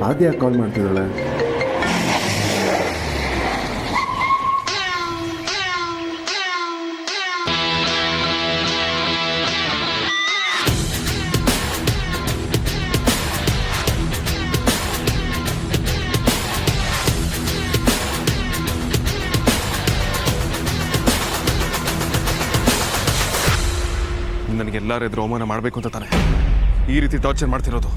ಆದ್ಯಾ ಕಾಲ್ ಮಾಡ್ತಿದ್ದಾಳೆ? ನನಗೆಲ್ಲರ ಎದುರು ಅವಮಾನ ಮಾಡಬೇಕು ಅಂತ ತಾನೆ ಈ ರೀತಿ ಟಾರ್ಚರ್ ಮಾಡ್ತಿರೋದು.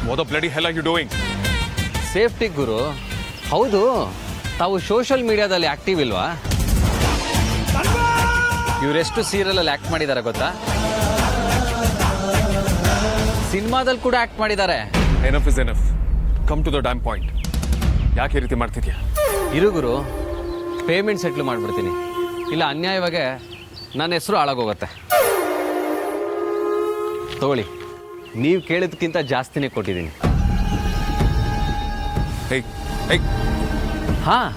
What the bloody hell are you doing? Safety ಗುರು. ಹೌದು, ತಾವು ಸೋಷಿಯಲ್ ಮೀಡಿಯಾದಲ್ಲಿ ಆಕ್ಟಿವ್ ಇಲ್ವಾ? ಇವರೆಷ್ಟು ಸೀರಿಯಲಲ್ಲಿ ಆಕ್ಟ್ ಮಾಡಿದ್ದಾರೆ ಗೊತ್ತಾ? ಸಿನಿಮಾದಲ್ಲಿ ಕೂಡ ಆಕ್ಟ್ ಮಾಡಿದ್ದಾರೆ. Enough is enough. Come to the damn point. ಯಾಕೆ ಈ ರೀತಿ ಮಾಡ್ತಿದ್ಯಾ? ಇರು ಗುರು, ಪೇಮೆಂಟ್ ಸೆಟ್ಲ್ ಮಾಡಿಬಿಡ್ತೀನಿ, ಇಲ್ಲ ಅನ್ಯಾಯವಾಗೆ ನನ್ನ ಹೆಸರು ಹಾಳಾಗೋಗುತ್ತೆ. ತಗೊಳ್ಳಿ, ನೀವು ಕೇಳಿದ್ಕಿಂತ ಜಾಸ್ತಿನೇ ಕೊಟ್ಟಿದ್ದೀನಿ. ಹಾಂ,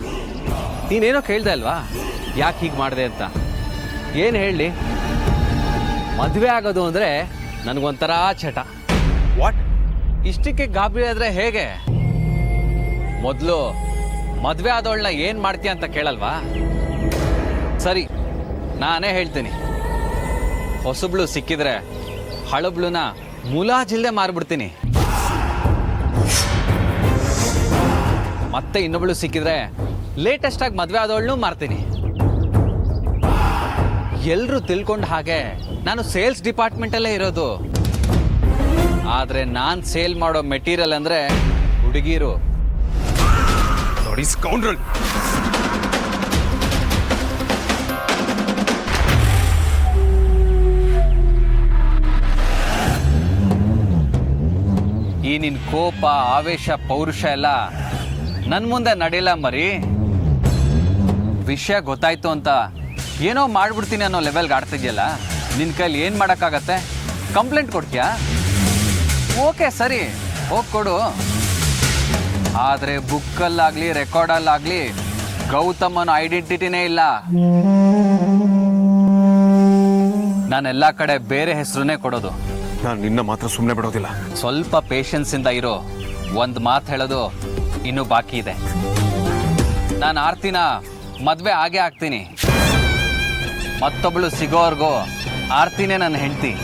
ನೀನೇನೋ ಕೇಳ್ದೆ ಅಲ್ವಾ ಯಾಕೆ ಹೀಗೆ ಮಾಡಿದೆ ಅಂತ? ಏನು ಹೇಳಲಿ, ಮದುವೆ ಆಗೋದು ಅಂದರೆ ನನಗೊಂಥರ ಚಟ. ವಾಟ್? ಇಷ್ಟಕ್ಕೆ ಗಾಬರಿ ಆದರೆ ಹೇಗೆ? ಮೊದಲು ಮದುವೆ ಆದವಳನ್ನ ಏನು ಮಾಡ್ತೀಯ ಅಂತ ಕೇಳಲ್ವಾ? ಸರಿ, ನಾನೇ ಹೇಳ್ತೀನಿ. ಹೊಸಬ್ಳು ಸಿಕ್ಕಿದ್ರೆ ಹಳಬ್ಳನ್ನ ಮುಲಾಜಿಲ್ದೆ ಮಾರ್ಬಿಡ್ತೀನಿ. ಮತ್ತೆ ಇನ್ನೊಬ್ಳು ಸಿಕ್ಕಿದ್ರೆ ಲೇಟೆಸ್ಟ್ ಆಗಿ ಮದುವೆ ಆದವಳನ್ನೂ ಮಾರ್ತೀನಿ. ಎಲ್ಲರೂ ತಿಳ್ಕೊಂಡ ಹಾಗೆ ನಾನು ಸೇಲ್ಸ್ ಡಿಪಾರ್ಟ್ಮೆಂಟಲ್ಲೇ ಇರೋದು. ಆದರೆ ನಾನು ಸೇಲ್ ಮಾಡೋ ಮೆಟೀರಿಯಲ್ ಅಂದರೆ ಹುಡುಗಿರು. ನೋಡಿ ಸ್ಕೌಂಡ್ರಲ್. ಈ ನಿನ್ನ ಕೋಪ, ಆವೇಶ, ಪೌರುಷ ಎಲ್ಲ ನನ್ನ ಮುಂದೆ ನಡೆಯಲ್ಲ ಮರಿ. ವಿಷಯ ಗೊತ್ತಾಯ್ತು ಅಂತ ಏನೋ ಮಾಡ್ಬಿಡ್ತೀನಿ ಅನ್ನೋ ಲೆವೆಲ್ಗೆ ಆಡ್ತಿದ್ಯಲ್ಲ, ನಿನ್ನ ಕೈಲಿ ಏನು ಮಾಡೋಕ್ಕಾಗತ್ತೆ? ಕಂಪ್ಲೇಂಟ್ ಕೊಡ್ತೀಯಾ? ಓಕೆ ಸರಿ, ಹೋಗಿ ಕೊಡು. ಆದರೆ ಬುಕ್ಕಲ್ಲಾಗಲಿ ರೆಕಾರ್ಡಲ್ಲಾಗಲಿ ಗೌತಮನ ಐಡೆಂಟಿಟಿನೇ ಇಲ್ಲ. ನಾನೆಲ್ಲ ಕಡೆ ಬೇರೆ ಹೆಸರನ್ನೇ ಕೊಡೋದು. ನಾನು ನಿನ್ನ ಮಾತ್ರ ಸುಮ್ಮನೆ ಬಿಡೋದಿಲ್ಲ. ಸ್ವಲ್ಪ ಪೇಷನ್ಸಿಂದ ಇರೋ. ಒಂದು ಮಾತು ಹೇಳೋದು ಇನ್ನೂ ಬಾಕಿ ಇದೆ. ನಾನು ಆರ್ತಿನ ಮದುವೆ ಆಗೇ ಆಗ್ತೀನಿ. ಮತ್ತೊಬ್ಬಳು ಸಿಗೋವರೆಗೂ ಆರ್ತಿನೇ ನನ್ನ ಹೆಂಡತಿ.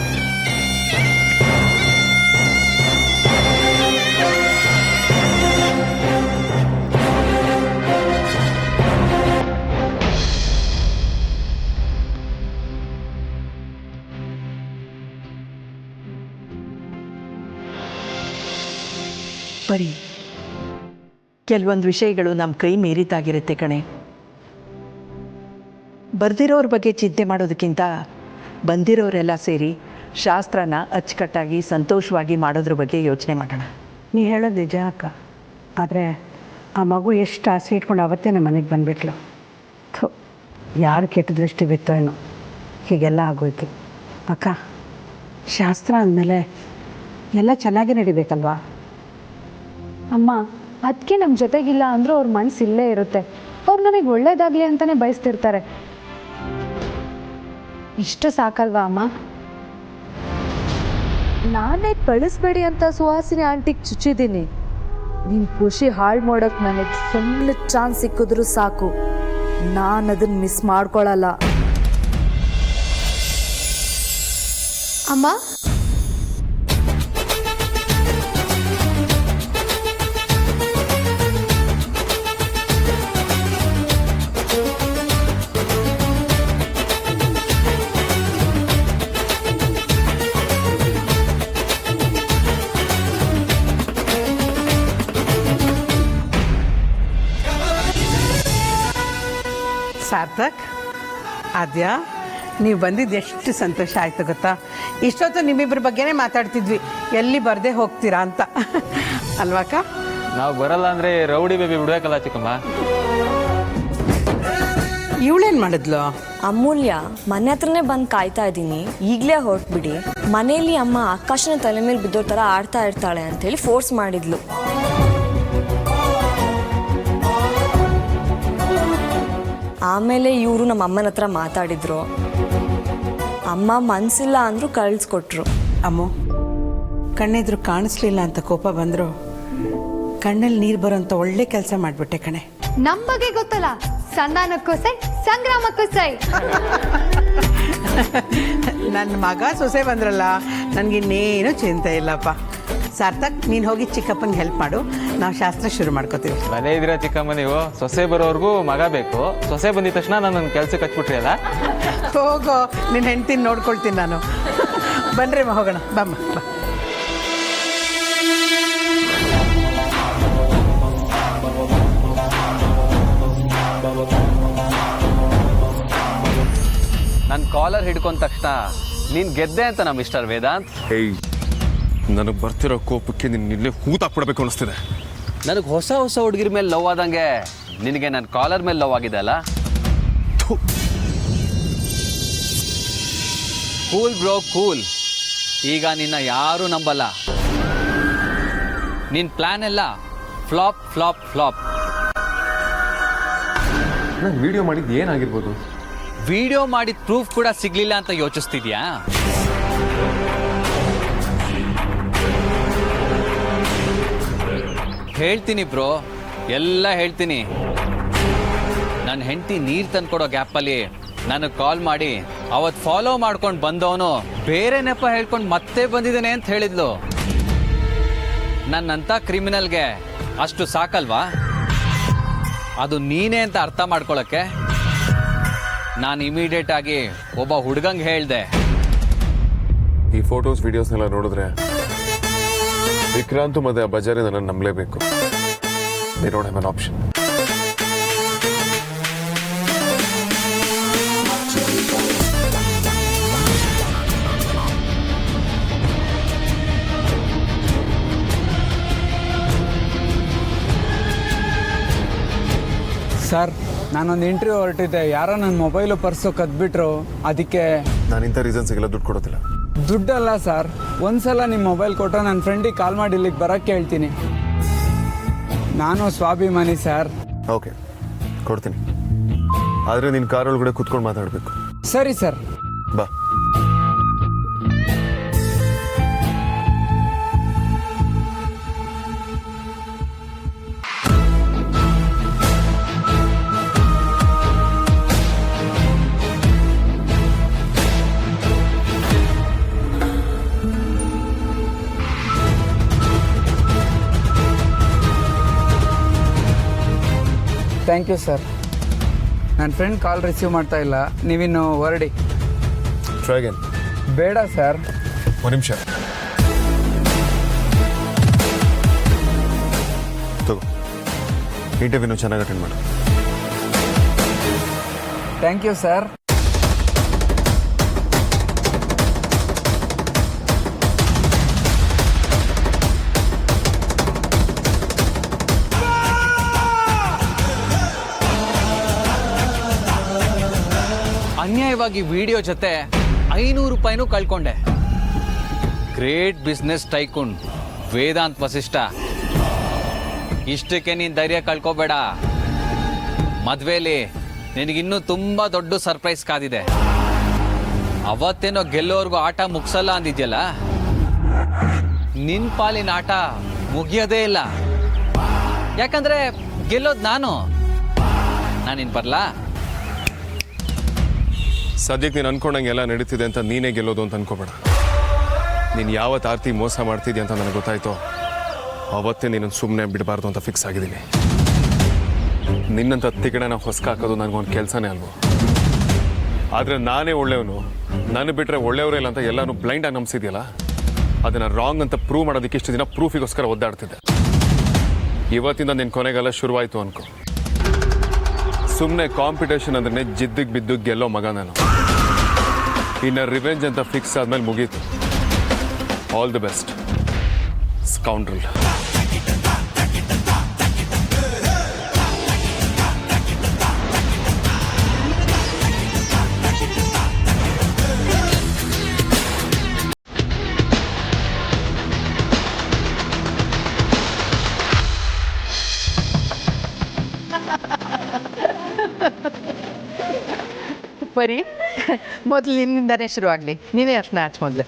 ಬರೀ ಕೆಲವೊಂದು ವಿಷಯಗಳು ನಮ್ಮ ಕೈ ಮೀರಿದ್ದಾಗಿರುತ್ತೆ ಕಣೆ. ಬರ್ದಿರೋರ ಬಗ್ಗೆ ಚಿಂತೆ ಮಾಡೋದಕ್ಕಿಂತ ಬಂದಿರೋರೆಲ್ಲ ಸೇರಿ ಶಾಸ್ತ್ರನ ಅಚ್ಚುಕಟ್ಟಾಗಿ ಸಂತೋಷವಾಗಿ ಮಾಡೋದ್ರ ಬಗ್ಗೆ ಯೋಚನೆ ಮಾಡೋಣ. ನೀ ಹೇಳೋದು ನಿಜ ಅಕ್ಕ. ಆದರೆ ಆ ಮಗು ಎಷ್ಟು ಆಸೆ ಇಟ್ಕೊಂಡು ಅವತ್ತೇ ನಮ್ಮ ಮನೆಗೆ ಬಂದುಬಿಟ್ಲು. ಯಾರು ಕೆಟ್ಟ ದೃಷ್ಟಿ ಬಿತ್ತೋ ಏನೋ ಹೀಗೆಲ್ಲ ಆಗೋಯ್ತು. ಅಕ್ಕ, ಶಾಸ್ತ್ರ ಅಂದಮೇಲೆ ಎಲ್ಲ ಚೆನ್ನಾಗಿ ನಡಿಬೇಕಲ್ವಾ? ಅಮ್ಮ, ಅದಕ್ಕೆ ನಮ್ಮ ಜೊತೆಗಿಲ್ಲ ಅಂದರೂ ಅವ್ರ ಮನಸ್ಸು ಇಲ್ಲೇ ಇರುತ್ತೆ. ಅವ್ರು ನಮಗೆ ಒಳ್ಳೇದಾಗಲಿ ಅಂತಲೇ ಬಯಸ್ತಿರ್ತಾರೆ. ಇಷ್ಟು ಸಾಕಲ್ವಾ ಅಮ್ಮ? ನಾನೇ ಕಳಿಸ್ಬೇಡಿ ಅಂತ ಸುಹಾಸಿನಿ ಆಂಟಿಗೆ ಚುಚ್ಚಿದ್ದೀನಿ. ನಿನ್ನ ಖುಷಿ ಹಾಳು ಮಾಡೋಕ್ಕೆ ನನಗೆ ಸಣ್ಣ ಚಾನ್ಸ್ ಸಿಕ್ಕಿದ್ರು ಸಾಕು, ನಾನು ಅದನ್ನು ಮಿಸ್ ಮಾಡ್ಕೊಳ್ಳಲ್ಲ. ಅಮ್ಮ, ಸಾರ್ಥಕ್, ಆದ್ಯಾ, ನೀವು ಬಂದಿದ್ದು ಎಷ್ಟು ಸಂತೋಷ ಆಯಿತು ಗೊತ್ತಾ? ಇಷ್ಟೊತ್ತು ನಿಮ್ಮಿಬ್ಬರ ಬಗ್ಗೆನೇ ಮಾತಾಡ್ತಿದ್ವಿ, ಎಲ್ಲಿ ಬರದೆ ಹೋಗ್ತೀರಾ ಅಂತ ಅಲ್ವಾಕ? ನಾವು ಬರಲ್ಲ ಅಂದರೆ ರೌಡಿ ಬೇಬಿ ಬಿಡ್ಬೇಕಲ್ಲ ಚಿಕ್ಕಮ್ಮ. ಇವಳೇನು ಮಾಡಿದ್ಲು? ಅಮೂಲ್ಯ, ಮನೆ ಹತ್ರನೇ ಬಂದು ಕಾಯ್ತಾ ಇದ್ದೀನಿ, ಈಗಲೇ ಹೊರಟ್ಬಿಡಿ, ಮನೇಲಿ ಅಮ್ಮ ಆಕಾಶನ ತಲೆ ಮೇಲೆ ಬಿದ್ದೋ ಥರ ಆಡ್ತಾ ಇರ್ತಾಳೆ ಅಂಥೇಳಿ ಫೋರ್ಸ್ ಮಾಡಿದ್ಲು. ಆಮೇಲೆ ಇವರು ನಮ್ಮ ಅಮ್ಮನ ಹತ್ರ ಮಾತಾಡಿದ್ರು. ಅಮ್ಮ ಮನಸ್ಸಿಲ್ಲ ಅಂದರೂ ಕಳಿಸ್ಕೊಟ್ರು. ಅಮ್ಮು, ಕಣ್ಣೆದ್ರು ಕಾಣಿಸ್ಲಿಲ್ಲ ಅಂತ ಕೋಪ ಬಂದರು, ಕಣ್ಣಲ್ಲಿ ನೀರು ಬರೋಂಥ ಒಳ್ಳೆ ಕೆಲಸ ಮಾಡಿಬಿಟ್ಟೆ ಕಣೆ. ನಮ್ಮ ಬಗ್ಗೆ ಗೊತ್ತಲ್ಲ, ಸಂಧಾನಕ್ಕೂ ಸೈ, ಸಂಗ್ರಾಮಕ್ಕೂ ಸೈ. ನನ್ನ ಮಗ ಸೊಸೆ ಬಂದ್ರಲ್ಲ, ನನಗಿನ್ನೇನು ಚಿಂತೆ ಇಲ್ಲಪ್ಪ. ಸಾರ್ಥಕ್, ನೀನು ಹೋಗಿ ಚಿಕ್ಕಪ್ಪನಿಗೆ ಹೆಲ್ಪ್ ಮಾಡು, ನಾವು ಶಾಸ್ತ್ರ ಶುರು ಮಾಡ್ಕೋತೀವಿ. ಮನೆ ಇದ್ದೀರಾ ಚಿಕ್ಕಮ್ಮ ನೀವು? ಸೊಸೆ ಬರೋವರೆಗೂ ಮಗ ಬೇಕು, ಸೊಸೆ ಬಂದಿದ ತಕ್ಷಣ ನನ್ನ ಕೆಲ್ಸಕ್ಕೆ ಹಚ್ಬಿಟ್ರಿ ಅಲ್ಲ? ಹೋಗೋ, ನಿನ್ನ ಹೆಂಡ್ತಿನ ನೋಡ್ಕೊಳ್ತೀನಿ ನಾನು. ಬನ್ರಿ ಹೋಗೋಣ, ಬಮ್ಮ ಬಾ. ನನ್ನ ಕಾಲರ್ ಹಿಡ್ಕೊಂಡ ತಕ್ಷಣ ನೀನು ಗೆದ್ದೆ ಅಂತ ನಮ್ಮ ಮಿಸ್ಟರ್ ವೇದಾಂತ್. ಹೇಯ್, ನನಗೆ ಬರ್ತಿರೋ ಕೋಪಕ್ಕೆ ನಿನ್ನ ಇಲ್ಲೇ ಹೂತಾಕ್ಬಿಡ್ಬೇಕು ಅನಿಸ್ತಿದೆ. ನನಗೆ ಹೊಸ ಹೊಸ ಹುಡುಗಿರ ಮೇಲೆ ಲವ್ ಆದಂಗೆ ನಿನಗೆ ನನ್ನ ಕಾಲರ್ ಮೇಲೆ ಲವ್ ಆಗಿದೆ ಅಲ್ಲ? Cool bro cool. ಈಗ ನಿನ್ನ ಯಾರೂ ನಂಬಲ್ಲ. ನಿನ್ನ ಪ್ಲಾನ್ ಎಲ್ಲ ಫ್ಲಾಪ್ ಫ್ಲಾಪ್ ಫ್ಲಾಪ್. ನಾನು ವಿಡಿಯೋ ಮಾಡಿದ್ದು ಏನಾಗಿರ್ಬೋದು? ವಿಡಿಯೋ ಮಾಡಿದ ಪ್ರೂಫ್ ಕೂಡ ಸಿಗ್ಲಿಲ್ಲ ಅಂತ ಯೋಚಿಸ್ತಿದ್ಯಾ? ಹೇಳ್ತೀನಿ ಬ್ರೋ, ಎಲ್ಲ ಹೇಳ್ತೀನಿ. ನನ್ನ ಹೆಂಡತಿ ನೀರು ತಂದ್ಕೊಡೋ ಗ್ಯಾಪಲ್ಲಿ ನನಗೆ ಕಾಲ್ ಮಾಡಿ ಅವತ್ತು ಫಾಲೋ ಮಾಡ್ಕೊಂಡು ಬಂದವನು ಬೇರೆ ನೆಪ ಹೇಳ್ಕೊಂಡು ಮತ್ತೆ ಬಂದಿದ್ದಾನೆ ಅಂತ ಹೇಳಿದ್ಲು. ನನ್ನಂಥ ಕ್ರಿಮಿನಲ್ಗೆ ಅಷ್ಟು ಸಾಕಲ್ವಾ? ಅದು ನೀನೇ ಅಂತ ಅರ್ಥ ಮಾಡ್ಕೊಳಕ್ಕೆ ನಾನು ಇಮಿಡಿಯೇಟ್ ಆಗಿ ಒಬ್ಬ ಹುಡುಗಂಗೆ ಹೇಳ್ದೆ. ಈ ಫೋಟೋಸ್ ವಿಡಿಯೋಸ್ನೆಲ್ಲ ನೋಡಿದ್ರೆ ವಿಕ್ರಾಂತ್ ಮತ್ತೆ ಬಜಾರಿ ನನ್ನನ್ನು ನಂಬಲೇಬೇಕು. They don't have an option. Sir, ನಾನೊಂದು ಇಂಟರ್ವ್ಯೂ ಹೊರಟಿದ್ದೆ, ಯಾರೋ ನನ್ನ ಮೊಬೈಲು ಪರ್ಸು ಕದ್ಬಿಟ್ರು. ಅದಕ್ಕೆ ನಾನು ಇಂಥ ರೀಸನ್ಸಿಗೆಲ್ಲ ದುಡ್ಡು ಕೊಡೋದಿಲ್ಲ. ದುಡ್ಡಲ್ಲ ಸರ್, ಒಂದ್ಸಲ ನಿಮ್ಮ ಮೊಬೈಲ್ ಕೊಟ್ಟರೆ ನನ್ನ ಫ್ರೆಂಡಿಗೆ ಕಾಲ್ ಮಾಡಿ ಇಲ್ಲಿಗೆ ಬರೋಕ್ಕೆ ಹೇಳ್ತೀನಿ. ನಾನು ಸ್ವಾಭಿಮಾನಿ ಸರ್. ಓಕೆ, ಕೊಡ್ತೀನಿ. ಆದರೆ ನಿನ್ನ ಕಾರೊಳಗಡೆ ಕೂತ್ಕೊಂಡು ಮಾತಾಡಬೇಕು. ಸರಿ ಸರ್. ಬಾ. Thank you sir. ನನ್ನ ಫ್ರೆಂಡ್ ಕಾಲ್ ರಿಸೀವ್ ಮಾಡ್ತಾ ಇಲ್ಲ, ನೀವಿನ್ನು ಹೊರಡಿ. Try again. ಬೇಡ ಸರ್. ಒಂದು ನಿಮಿಷ ತಗೋ, ಇಂಟರ್ವ್ಯೂನು ಚೆನ್ನಾಗಿ ಅಟೆಂಡ್ ಮಾಡು. Thank you sir. ಅನ್ಯಾಯವಾಗಿ ವಿಡಿಯೋ ಜೊತೆ 500 ರೂಪಾಯಿನೂ ಕಳ್ಕೊಂಡೆ. Great business tycoon Vedant Vasishtha. ಇಷ್ಟಕ್ಕೆ ನೀನು ಧೈರ್ಯ ಕಳ್ಕೊಬೇಡ. ಮದುವೆಯಲ್ಲಿ ನಿನಗಿನ್ನೂ ತುಂಬ ದೊಡ್ಡ ಸರ್ಪ್ರೈಸ್ ಕಾದಿದೆ. ಅವತ್ತೇನೋ ಗೆಲ್ಲೋರ್ಗೂ ಆಟ ಮುಗಿಸಲ್ಲ ಅಂದಿದ್ಯಲ್ಲ, ನಿನ್ನ ಪಾಲಿನ ಆಟ ಮುಗಿಯೋದೇ ಇಲ್ಲ. ಯಾಕಂದ್ರೆ ಗೆಲ್ಲೋದು ನಾನಿನ್ ಬರ್ಲಾ? ಸದ್ಯಕ್ಕೆ ನೀನು ಅನ್ಕೊಂಡಂಗೆ ಎಲ್ಲ ನಡೀತಿದೆ ಅಂತ ನೀನೇ ಗೆಲ್ಲೋದು ಅಂತ ಅನ್ಕೋಬೇಡ. ನೀನು ಯಾವತ್ತು ಆರ್ತಿ ಮೋಸ ಮಾಡ್ತಿದ್ಯಾ ಅಂತ ನನಗೆ ಗೊತ್ತಾಯ್ತೋ ಅವತ್ತೇ ನೀನು ಸುಮ್ಮನೆ ಬಿಡಬಾರ್ದು ಅಂತ ಫಿಕ್ಸ್ ಆಗಿದ್ದೀನಿ. ನಿನ್ನಂಥ ತಿಗಡನ ಹೊಸ್ಕ ಹಾಕೋದು ನನಗೊಂದು ಕೆಲಸನೇ ಅಲ್ವೋ. ಆದರೆ ನಾನೇ ಒಳ್ಳೆಯವನು, ನಾನು ಬಿಟ್ಟರೆ ಒಳ್ಳೆಯವರೇ ಇಲ್ಲ ಅಂತ ಎಲ್ಲನೂ ಬ್ಲೈಂಡಾಗಿ ನಂಬಿಸಿದ್ಯಲ್ಲ, ಅದನ್ನು ರಾಂಗ್ ಅಂತ ಪ್ರೂವ್ ಮಾಡೋದಕ್ಕೆ ಇಷ್ಟು ದಿನ ಪ್ರೂಫಿಗೋಸ್ಕರ ಒದ್ದಾಡ್ತಿದ್ದೆ. ಇವತ್ತಿಂದ ನಿನ್ನ ಕೊನೆಗೆಲ್ಲ ಶುರುವಾಯಿತು ಅನ್ಕೋ. ಸುಮ್ಮನೆ ಕಾಂಪಿಟೇಷನ್ ಅಂದ್ರೆ ಜಿದ್ದಿಗೆ ಬಿದ್ದು ಗೆಲ್ಲೋ ಮಗ ನಾನು. ಇನ್ನು ರಿವೆಂಜ್ ಅಂತ ಫಿಕ್ಸ್ ಆದ್ಮೇಲೆ ಮುಗೀತು. All the best scoundrel. ಬರೀ ಮೊದಲು ನಿನ್ನಿಂದನೇ ಶುರುವಾಗಲಿ, ನೀನೇ ಅರ್ಶನ ಹಚ್ಚ ಮೊದಲು.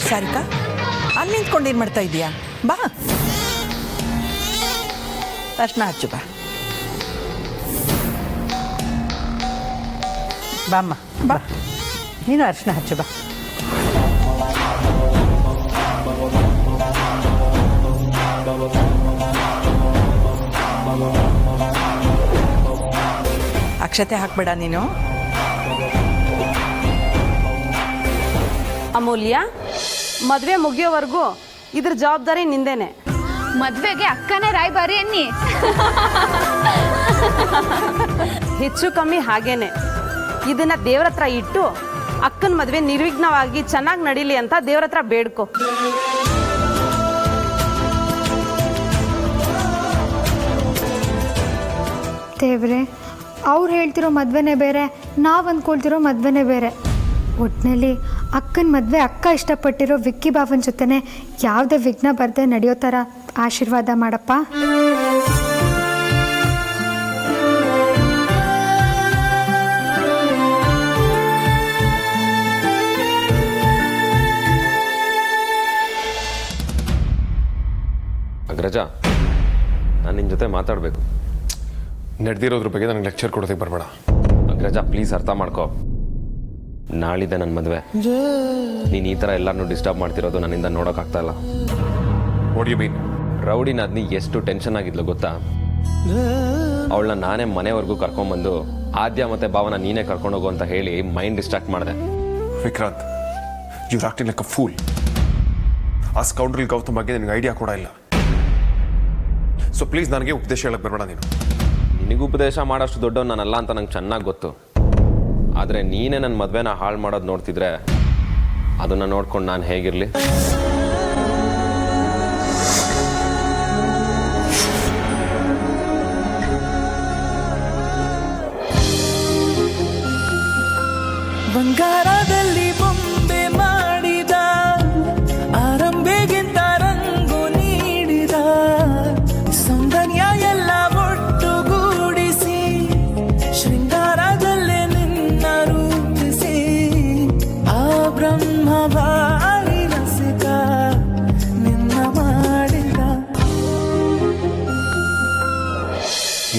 ಸಾರಿಕಾ, ಅಲ್ಲಿ ನಿಂತ್ಕೊಂಡು ಏನು ಮಾಡ್ತಾ ಇದೀಯಾ? ಬಾ ಅರ್ಶನ ಹಚ್ಚು, ಬಾ ಬಾಮ್ಮ, ಬಾ ನೀನು ಅರ್ಶನ ಹಚ್ಚು, ಬಾ. ಅಕ್ಷತೆ ಹಾಕ್ಬೇಡ ನೀನು. ಅಮೂಲ್ಯ, ಮದುವೆ ಮುಗಿಯೋವರೆಗೂ ಇದ್ರ ಜವಾಬ್ದಾರಿ ನಿಂದೇನೆ. ಮದ್ವೆಗೆ ಅಕ್ಕನೇ ರಾಯಭಾರಿ ಅನ್ನಿ. ಹೆಚ್ಚು ಕಮ್ಮಿ ಹಾಗೇನೆ. ಇದನ್ನ ದೇವ್ರ ಹತ್ರ ಇಟ್ಟು ಅಕ್ಕನ ಮದುವೆ ನಿರ್ವಿಘ್ನವಾಗಿ ಚೆನ್ನಾಗಿ ನಡೀಲಿ ಅಂತ ದೇವ್ರ ಹತ್ರ ಬೇಡ್ಕೊ. ದೇವ್ರೆ, ಅವ್ರು ಹೇಳ್ತಿರೋ ಮದ್ವೆನೇ ಬೇರೆ, ನಾವು ಅಂದ್ಕೊಳ್ತಿರೋ ಮದ್ವೆನೇ ಬೇರೆ. ಒಟ್ಟಿನಲ್ಲಿ ಅಕ್ಕನ ಮದುವೆ ಅಕ್ಕ ಇಷ್ಟಪಟ್ಟಿರೋ ವಿಕ್ಕಿ ಬಾವನ ಜೊತೆನೆ ಯಾವುದೇ ವಿಘ್ನ ಬರದೆ ನಡೆಯೋ ಥರ ಆಶೀರ್ವಾದ ಮಾಡಪ್ಪ. ಅಗ್ರಜ, ನಾನು ನಿನ್ನ ಜೊತೆ ಮಾತಾಡಬೇಕು. ನಡೆದಿರೋದ್ರ ಬಗ್ಗೆ ನನಗೆ ಲೆಕ್ಚರ್ ಕೊಡೋದಕ್ಕೆ ಬರಬೇಡ. ಅಗ್ರಜ, ಪ್ಲೀಸ್ ಅರ್ಥ ಮಾಡ್ಕೋ. ನಾಳಿದೆ ನನ್ನ ಮದುವೆ. ನೀನು ಈ ಥರ ಎಲ್ಲರನ್ನೂ ಡಿಸ್ಟರ್ಬ್ ಮಾಡ್ತಿರೋದು ನನ್ನಿಂದ ನೋಡೋಕ್ಕಾಗ್ತಾ ಇಲ್ಲ. What you mean? ರೌಡಿ ನಾದ್ನಿ ಎಷ್ಟು ಟೆನ್ಷನ್ ಆಗಿದ್ಲು ಗೊತ್ತಾ? ಅವಳನ್ನ ನಾನೇ ಮನೆವರೆಗೂ ಕರ್ಕೊಂಡ್ಬಂದು ಆದ್ಯ ಮತ್ತೆ ಭಾವನ ನೀನೇ ಕರ್ಕೊಂಡೋಗು ಅಂತ ಹೇಳಿ ಮೈಂಡ್ ಡಿಸ್ಟ್ರಾಕ್ಟ್ ಮಾಡಿದೆ. Vikrant, you acting like a fool. ಆ ಸ್ಕೌಂಡ್ರಲ್ ಗೌತಮ್ ಬಗ್ಗೆ ನಿನಗೆ ಐಡಿಯಾ ಕೂಡ ಇಲ್ಲ. ಸೊ ಪ್ಲೀಸ್ ನನಗೆ ಉಪದೇಶ ಹೇಳಕ್ಕೆ ಬರಬೇಡ ನೀನು. ನಿನಗೂ ಉಪದೇಶ ಮಾಡೋಷ್ಟು ದೊಡ್ಡವ್ ನಾನಲ್ಲ ಅಂತ ನಂಗೆ ಚೆನ್ನಾಗಿ ಗೊತ್ತು. ಆದರೆ ನೀನೇ ನನ್ನ ಮದುವೆನ ಹಾಳು ಮಾಡೋದು ನೋಡ್ತಿದ್ರೆ ಅದನ್ನು ನೋಡ್ಕೊಂಡು ನಾನು ಹೇಗಿರಲಿ? ಬಂಗಾರದಲ್ಲಿ ಬೊಂಬೆ ಮಾಡಿದ, ಆರಂಭೆಗಿಂತ ರಂಗು ನೀಡಿದ, ಸೌಂದರ್ಯ ಎಲ್ಲ ಒಟ್ಟುಗೂಡಿಸಿ ಶೃಂಗಾರದಲ್ಲೇ ನಿನ್ನ ರೂಪಿಸಿ, ಆ ಬ್ರಹ್ಮ ಬಾರಿ ರಸಿಕ ನಿನ್ನ ಮಾಡಿದ.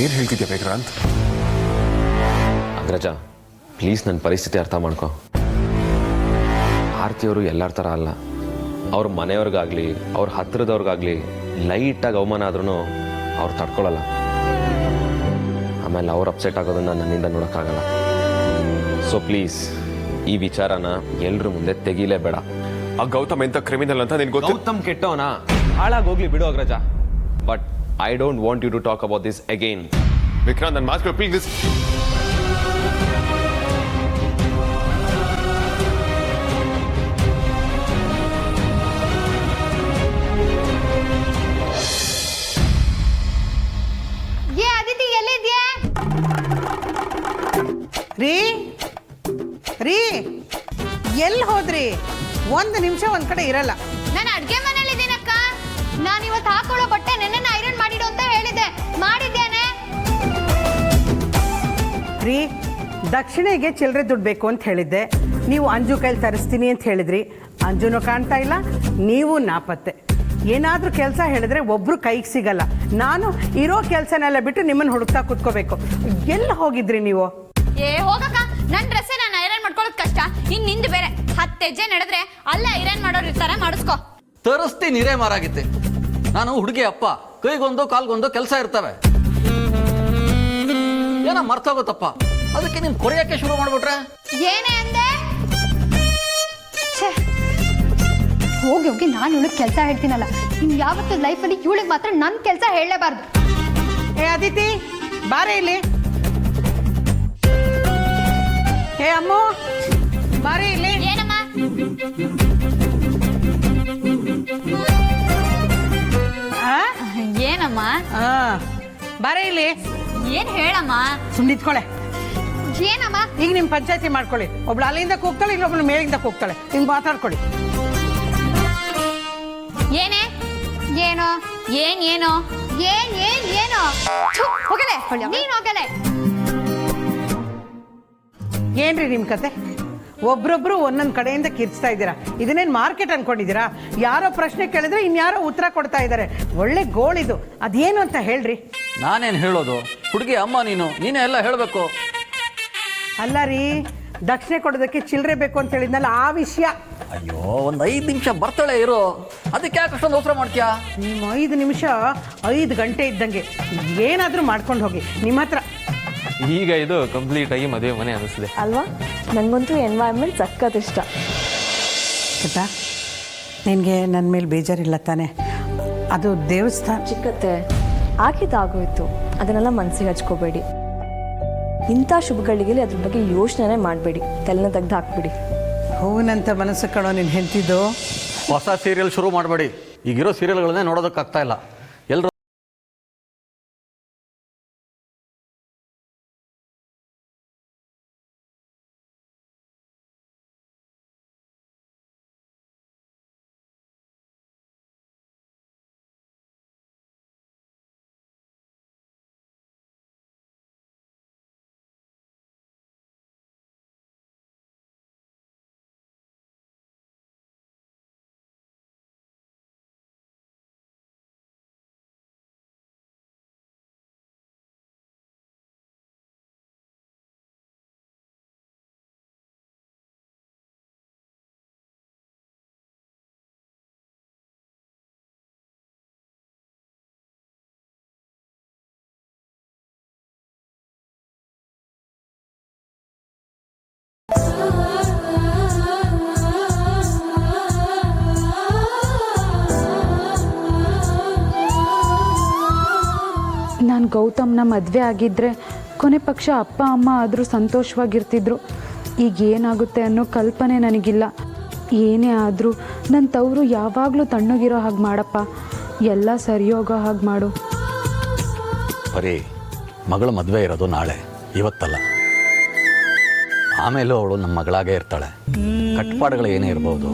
ಏನು ಹೇಳ್ತಿದ್ಯಾ ವಿಕ್ರಾಂತ್? ಅಗ್ರಜ, ಪ್ಲೀಸ್ ನನ್ನ ಪರಿಸ್ಥಿತಿ ಅರ್ಥ ಮಾಡ್ಕೊ. ಆರ್ತಿಯವರು ಎಲ್ಲರ ಥರ ಅಲ್ಲ. ಅವ್ರ ಮನೆಯವ್ರಿಗಾಗಲಿ ಅವ್ರ ಹತ್ತಿರದವ್ರಿಗಾಗಲಿ ಲೈಟಾಗಿ ಅವಮಾನ ಆದ್ರೂ ಅವ್ರು ತಡ್ಕೊಳ್ಳಲ್ಲ. ಆಮೇಲೆ ಅವ್ರು ಅಪ್ಸೆಟ್ ಆಗೋದನ್ನು ನನ್ನಿಂದ ನೋಡೋಕ್ಕಾಗಲ್ಲ. ಸೊ ಪ್ಲೀಸ್ ಈ ವಿಚಾರನ ಎಲ್ಲರ ಮುಂದೆ ತೆಗೀಲೇಬೇಡ. ಆ ಗೌತಮ್ ಎಂತ ಕ್ರಿಮಿನಲ್ ಅಂತ ನಿನ್ಗೆ ಗೊತ್ತು? ಗೌತಮ್ ಕೆಟ್ಟವನ, ಹಾಳಾಗೋಗ್ಲಿ ಬಿಡು ಅಗ್ರಜ. But I don't want you to talk about this again. Vikrant, ನನ್ನ ಮಾತು ಪ್ಲೀಸ್. ರೀ ರೀ, ಎಲ್ಲಿ ಹೋದ್ರಿ? ಒಂದು ನಿಮಿಷ ಒಂದ್ ಕಡೆ ಇರಲ್ಲ. ನಾನು ಅಡ್ಗೆ ಮನೇಲಿ ಇದ್ದೀನಕ್ಕ. ನಾನು ಇವತ್ತು ಹಾಕೊಳ್ಳೋ ಬಟ್ಟೆ ನೆನ್ನೆ ಐರನ್ ಮಾಡಿಡು ಅಂತ ಹೇಳಿದ್ದೆ, ಮಾಡಿದ್ದೇನೆ. ರೀ, ದಕ್ಷಿಣೆಗೆ ಚಿಲ್ಲರೆ ದುಡ್ಡು ಬೇಕು ಅಂತ ಹೇಳಿದ್ದೆ. ನೀವು ಅಂಜು ಕೈಲಿ ತರಿಸ್ತೀನಿ ಅಂತ ಹೇಳಿದ್ರಿ. ಅಂಜುನೂ ಕಾಣ್ತಾ ಇಲ್ಲ, ನೀವು ನಾಪತ್ತೆ. ಏನಾದರೂ ಕೆಲಸ ಹೇಳಿದ್ರೆ ಒಬ್ರು ಕೈಗೆ ಸಿಗಲ್ಲ. ನಾನು ಇರೋ ಕೆಲಸನೆಲ್ಲ ಬಿಟ್ಟು ನಿಮ್ಮನ್ನು ಹುಡುಕ್ತಾ ಕೂತ್ಕೋಬೇಕು. ಎಲ್ಲಿ ಹೋಗಿದ್ರಿ ನೀವು? ಹೋಗಕ್ಕ, ನನ್ನ ಡ್ರೆಸ್ಸೇ ನಾನು ಐರನ್ ಮಾಡ್ಕೊಳ್ಳೋದು ಕಷ್ಟ. ನಿಂದು ಬೇರೆ 10 ಹೆಜ್ಜೆ ನಡೆದ್ರೆ ಅಲ್ಲೇ ಐರನ್ ಮಾಡೋರು ಇರ್ತಾರೆ, ಮಾಡಿಸ್ಕೋ. ತರಿಸ್ತೀನಿ ಹಿರೇ ಮಾರಾಗಿತ್ತೆ. ನಾನು ಹುಡುಗಿ ಅಪ್ಪ, ಕೈಗೊಂದು ಕಾಲ್ಗೊಂದು ಕೆಲಸ ಇರ್ತವೆ. ಏನೋ ಮರ್ತೋಗುತ್ತಪ್ಪ, ಅದಕ್ಕೆ ನೀನು ಕೊರೆಯಕ್ಕೆ ಶುರು ಮಾಡ್ಬಿಟ್ರೆ ಏನೇ ಅಂದೆ? ಹೋಗಿ ಹೋಗಿ ನಾನು ಇವಳಿಗೆ ಕೆಲಸ ಹೇಳ್ತೀನಲ್ಲ, ಇನ್ನು ಯಾವತ್ತು ಲೈಫಲ್ಲಿ ಇವಳಿಗೆ ಮಾತ್ರ ನನ್ನ ಕೆಲಸ ಹೇಳಲೇಬಾರ್ದು. ಏ ಅದಿತಿ, ಬಾರೆ ಇಲ್ಲಿ. ಏ ಅಮ್ಮು, ಬಾರೆ ಇಲ್ಲಿ. ಏನಮ್ಮ? ಏನಮ್ಮ? ಬಾರೆ ಇಲ್ಲಿ. ಏನ್ ಹೇಳಮ್ಮ? ಸುಮ್ಮನೆ ನಿಂತ್ಕೊಳ್ಳೆ. ಏನಮ್ಮ? ಈಗ ನಿಮ್ ಪಂಚಾಯತಿ ಮಾಡ್ಕೊಳ್ಳಿ. ಒಬ್ಳು ಅಲ್ಲಿಂದ ಕೂಗ್ತಾಳೆ, ಇನ್ನೊಬ್ಳು ಮೇಲಿಂದ ಕೂಗ್ತಾಳೆ. ಹಿಂಗ್ ಮಾತಾಡ್ಕೊಳ್ಳಿ. ಏನೇ ಏನೋ ಏನೋ ಏನೋ ಹೋಗಲೆ, ನೀನ್ ಹೋಗಲೆ. ಏನ್ರಿ ನಿಮ್ ಕತೆ? ಒಬ್ರೊಬ್ರು ಒಂದೊಂದ್ ಕಡೆಯಿಂದ ಕಿರ್ಚ್ತಾ ಇದ್ದೀರಾ. ಇದನ್ನೇನ್ ಮಾರ್ಕೆಟ್ ಅನ್ಕೊಂಡಿದ್ದೀರಾ? ಯಾರೋ ಪ್ರಶ್ನೆ ಕೇಳಿದ್ರೆ ಇನ್ಯಾರೋ ಉತ್ತರ ಕೊಡ್ತಾ ಇದ್ದಾರೆ. ಒಳ್ಳೆ ಗೋಳಿದು. ಅದೇನು ಅಂತ ಹೇಳ್ರಿ. ನಾನೇನು ಹೇಳೋದು? ಹುಡುಗಿ ಅಮ್ಮ ನೀನೇ ಎಲ್ಲ ಹೇಳಬೇಕು. ಅಲ್ಲ ರೀ, ದಕ್ಷಿಣೆ ಕೊಡೋದಕ್ಕೆ ಚಿಲ್ಲರೆ ಬೇಕು ಅಂತ ಹೇಳಿದ್ನಲ್ಲ, ಆ ವಿಷಯ. ಅಯ್ಯೋ, ಒಂದು 5 ನಿಮಿಷ ಬರ್ತಾಳೆ ಇರು, ಅದಕ್ಕೆ ಯಾಕೆ ಅಷ್ಟೊಂದು ಅವಸರ ಮಾಡ್ತೀಯಾ? ನಿಮ್ಮ 5 ನಿಮಿಷ 5 ಗಂಟೆ ಇದ್ದಂಗೆ. ಏನಾದರೂ ಮಾಡ್ಕೊಂಡು ಹೋಗಿ. ನಿಮ್ಮ ಹತ್ರ ಈಗ ಇದು ಕಂಪ್ಲೀಟ್ ಆಗಿ ಮದುವೆ ಮನೆ ಅನಿಸ್ತಿದೆ ಅಲ್ವಾ? ನನಗಂತೂ ಎನ್ವೈರ್ಮೆಂಟ್ ಸಖತ್ ಇಷ್ಟ. ಆಯ್ತಾ, ನಿನಗೆ ನನ್ನ ಮೇಲೆ ಬೇಜಾರಿಲ್ಲ ತಾನೆ? ಅದು ದೇವಸ್ಥಾನ ಚಿಕ್ಕತ್ತೆ, ಆಗಿದ್ದಾಗೋಯ್ತು, ಅದನ್ನೆಲ್ಲ ಮನಸ್ಸಿಗೆ ಹಚ್ಕೋಬೇಡಿ. ಇಂಥ ಶುಭಗಳಿಗೆ ಅದ್ರ ಬಗ್ಗೆ ಯೋಚನೆ ಮಾಡಬೇಡಿ, ತಲೆನ ತೆಗೆದು ಹಾಕ್ಬಿಡಿ. ಹೂವಿನಂತ ಮನಸ್ಸು ಕಣೋ ನೀನು ಹೆಂಡ್ತಿದ್ದು. ಹೊಸ ಸೀರಿಯಲ್ ಶುರು ಮಾಡಬೇಡಿ. ಈಗಿರೋ ಸೀರಿಯಲ್ಗಳನ್ನೇ ನೋಡೋದಕ್ಕಾಗ್ತಾ ಇಲ್ಲ. ಎಲ್ಲರೂ ನಾನು ಗೌತಮ್ನ ಮದುವೆ ಆಗಿದ್ದರೆ ಕೊನೆ ಪಕ್ಷ ಅಪ್ಪ ಅಮ್ಮ ಆದರೂ ಸಂತೋಷವಾಗಿರ್ತಿದ್ರು. ಈಗ ಏನಾಗುತ್ತೆ ಅನ್ನೋ ಕಲ್ಪನೆ ನನಗಿಲ್ಲ. ಏನೇ ಆದರೂ ನನ್ನ ತವರು ಯಾವಾಗಲೂ ತಣ್ಣಗಿರೋ ಹಾಗೆ ಮಾಡಪ್ಪ, ಎಲ್ಲ ಸರಿಯೋಗೋ ಹಾಗೆ ಮಾಡು. ಬರೀ ಮಗಳ ಮದುವೆ ಇರೋದು ನಾಳೆ, ಇವತ್ತಲ್ಲ. ಆಮೇಲೂ ಅವಳು ನಮ್ಮ ಮಗಳಾಗೇ ಇರ್ತಾಳೆ. ಕಟ್ಪಾಡುಗಳು ಏನೇ ಇರ್ಬೋದು,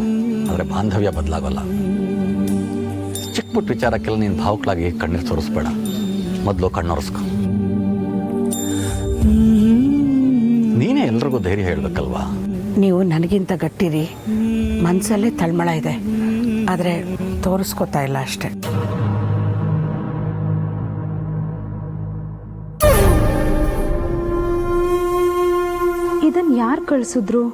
ಆದರೆ ಬಾಂಧವ್ಯ ಬದಲಾಗೋಲ್ಲ. ಚಿಕ್ಕ ಪುಟ್ಟ ವಿಚಾರಕ್ಕೆಲ್ಲ ನೀನು ಭಾವುಕಳಾಗಿ ಕಣ್ಣೀರು ತೋರಿಸ್ಬೇಡ, ಮೊದಲು ಕಣ್ಣೊರೆಸ್ಕೊ. ನೀನೇ ಎಲ್ರಿಗೂ ಧೈರ್ಯ ಹೇಳ್ಬೇಕಲ್ವಾ? ನೀವು ನನಗಿಂತ ಗಟ್ಟಿರಿ, ಮನಸ್ಸಲ್ಲೇ ತಳ್ಮಳ ಇದೆ, ಆದರೆ ತೋರಿಸ್ಕೊತಾ ಇಲ್ಲ ಅಷ್ಟೆ. ಇದನ್ನು ಯಾರು ಕಳಿಸಿದ್ರು?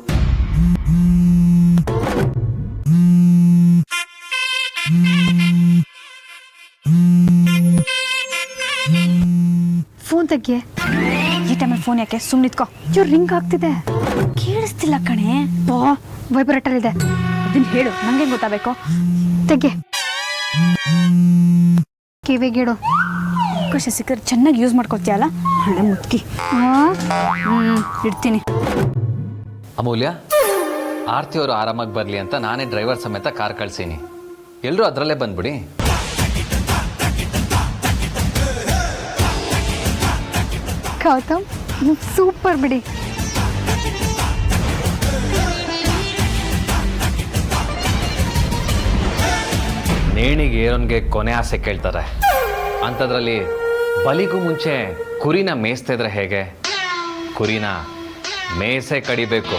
ಫೋನ್ ತೆಗಿಯೇ. ಈ ಟೈಮಲ್ಲಿ ಫೋನ್ ಯಾಕೆ? ಸುಮ್ಮನೆ ನಿತ್ಕೋ. ಇವ್ರು ರಿಂಗ್ ಆಗ್ತಿದೆ. ಕೇಳಿಸ್ತಿಲ್ಲ ಕಣೆ. ವೈಬ್ರೇಟರ್ ಇದೆ. ಅದನ್ನ ಹೇಳು, ನಂಗೆ ಗೊತ್ತಾಗಬೇಕು. ತೆಗೆ, ಕಿವಿಗಿಡು. ಅವಕಾಶ ಸಿಕ್ಕರೆ ಚೆನ್ನಾಗಿ ಯೂಸ್ ಮಾಡ್ಕೊತೀಯಲ್ಲ, ಹಳೆ ಮುತ್ಕಿ. ಇಡ್ತೀನಿ. ಅಮೂಲ್ಯ, ಆರ್ತಿ ಅವರು ಆರಾಮಾಗಿ ಬರಲಿ ಅಂತ ನಾನೇ ಡ್ರೈವರ್ ಸಮೇತ ಕಾರ್ ಕಳ್ಸೀನಿ. ಎಲ್ಲರೂ ಅದರಲ್ಲೇ ಬಂದ್ಬಿಡಿ. ಗೌತಮ್, ಸೂಪರ್ ಬಿಡಿ. ನೇಣಿಗೆ ಏರೋನ್ಗೆ ಕೊನೆ ಆಸೆ ಕೇಳ್ತಾರೆ. ಅಂಥದ್ರಲ್ಲಿ ಬಲಿಗೂ ಮುಂಚೆ ಕುರಿನ ಮೇಯಿಸ್ತಾ ಇದ್ರೆ ಹೇಗೆ? ಕುರಿನ ಮೇಸೆ ಕಡಿಬೇಕು.